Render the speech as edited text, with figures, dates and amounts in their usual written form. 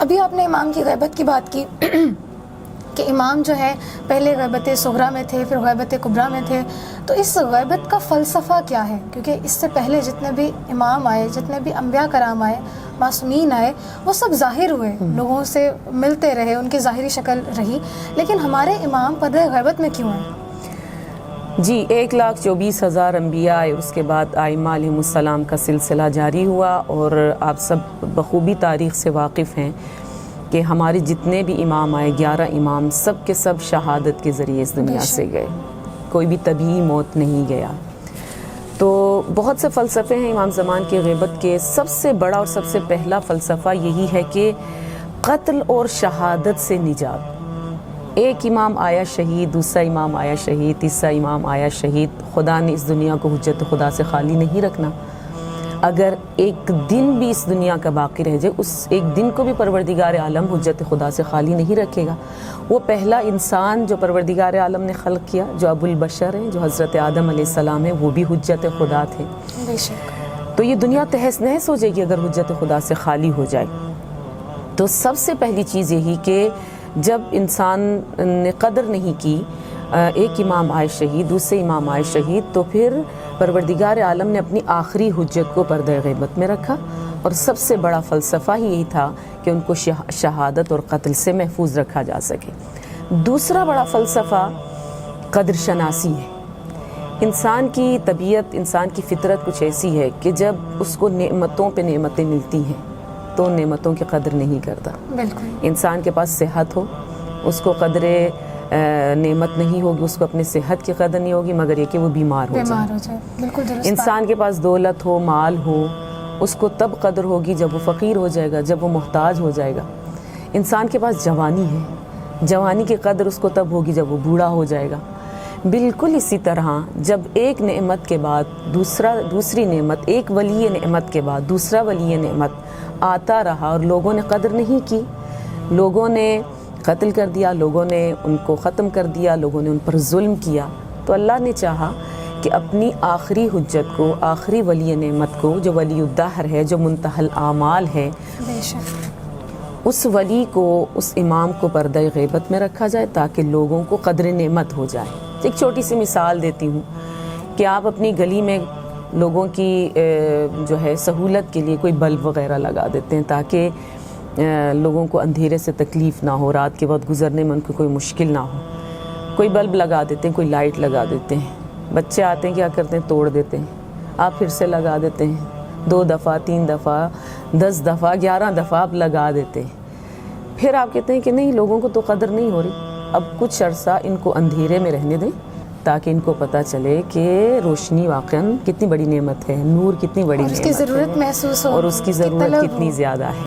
ابھی آپ نے امام کی غیبت کی بات کی کہ امام جو ہے پہلے غیبت صغریٰ میں تھے، پھر غیبت کبریٰ میں تھے، تو اس غیبت کا فلسفہ کیا ہے؟ کیونکہ اس سے پہلے جتنے بھی امام آئے، جتنے بھی انبیاء کرام آئے، معصومین آئے، وہ سب ظاہر ہوئے، لوگوں سے ملتے رہے، ان کی ظاہری شکل رہی، لیکن ہمارے امام پردہ غیبت میں کیوں ہیں؟ جی 1,24,000 انبیاء آئے، اس کے بعد ائمہ علیہم السلام کا سلسلہ جاری ہوا، اور آپ سب بخوبی تاریخ سے واقف ہیں کہ ہمارے جتنے بھی امام آئے 11 امام سب کے سب شہادت کے ذریعے اس دنیا سے گئے، کوئی بھی طبیعی موت نہیں گیا۔ تو بہت سے فلسفے ہیں امام زمان کی غیبت کے، سب سے بڑا اور سب سے پہلا فلسفہ یہی ہے کہ قتل اور شہادت سے نجات۔ ایک امام آیا شہید، دوسرا امام آیا شہید، تیسرا امام آیا شہید، خدا نے اس دنیا کو حجت خدا سے خالی نہیں رکھنا۔ اگر ایک دن بھی اس دنیا کا باقی رہ جائے، اس ایک دن کو بھی پروردگار عالم حجت خدا سے خالی نہیں رکھے گا۔ وہ پہلا انسان جو پروردگار عالم نے خلق کیا، جو ابو البشر ہیں، جو حضرت آدم علیہ السلام ہیں، وہ بھی حجت خدا تھے۔ بے شک۔ تو یہ دنیا تہس نہس ہو جائے گی اگر حجت خدا سے خالی ہو جائے۔ تو سب سے پہلی چیز یہی کہ جب انسان نے قدر نہیں کی، ایک امام آئے شہید، دوسرے امام آئے شہید، تو پھر پروردگار عالم نے اپنی آخری حجت کو پردہ غیبت میں رکھا، اور سب سے بڑا فلسفہ ہی یہی تھا کہ ان کو شہادت اور قتل سے محفوظ رکھا جا سکے۔ دوسرا بڑا فلسفہ قدر شناسی ہے۔ انسان کی طبیعت، انسان کی فطرت کچھ ایسی ہے کہ جب اس کو نعمتوں پہ نعمتیں ملتی ہیں تو نعمتوں کی قدر نہیں کرتا۔ بالکل۔ انسان کے پاس صحت ہو، اس کو قدر نعمت نہیں ہوگی، اس کو اپنے صحت کی قدر نہیں ہوگی، مگر یہ کہ وہ بیمار ہو جائے۔ بالکل درست۔ انسان کے پاس دولت ہو، مال ہو، اس کو تب قدر ہوگی جب وہ فقیر ہو جائے گا، جب وہ محتاج ہو جائے گا۔ انسان کے پاس جوانی ہے، جوانی کی قدر اس کو تب ہوگی جب وہ بوڑھا ہو جائے گا۔ بالکل اسی طرح جب ایک نعمت کے بعد دوسری نعمت، ایک ولی نعمت کے بعد دوسرا ولی نعمت آتا رہا اور لوگوں نے قدر نہیں کی، لوگوں نے قتل کر دیا، لوگوں نے ان کو ختم کر دیا، لوگوں نے ان پر ظلم کیا، تو اللہ نے چاہا کہ اپنی آخری حجت کو، آخری ولی نعمت کو، جو ولی الدہر ہے، جو منتہی الاعمال ہے، بے شک، اس ولی کو، اس امام کو پردہ غیبت میں رکھا جائے تاکہ لوگوں کو قدر نعمت ہو جائے۔ ایک چھوٹی سی مثال دیتی ہوں کہ آپ اپنی گلی میں لوگوں کی جو ہے سہولت کے لیے کوئی بلب وغیرہ لگا دیتے ہیں تاکہ لوگوں کو اندھیرے سے تکلیف نہ ہو، رات کے وقت گزرنے میں ان کو کوئی مشکل نہ ہو۔ کوئی بلب لگا دیتے ہیں، کوئی لائٹ لگا دیتے ہیں، بچے آتے ہیں کیا کرتے ہیں، توڑ دیتے ہیں، آپ پھر سے لگا دیتے ہیں، 2 دفعہ 3 دفعہ 10 دفعہ 11 دفعہ آپ لگا دیتے ہیں۔ پھر آپ کہتے ہیں کہ نہیں، لوگوں کو تو قدر نہیں ہو رہی، اب کچھ عرصہ ان کو اندھیرے میں رہنے دیں تاکہ ان کو پتہ چلے کہ روشنی واقعاً کتنی بڑی نعمت ہے، نور کتنی بڑی نعمت ہے، اس کی ضرورت محسوس ہو، اور اس کی ضرورت کتنی زیادہ ہے۔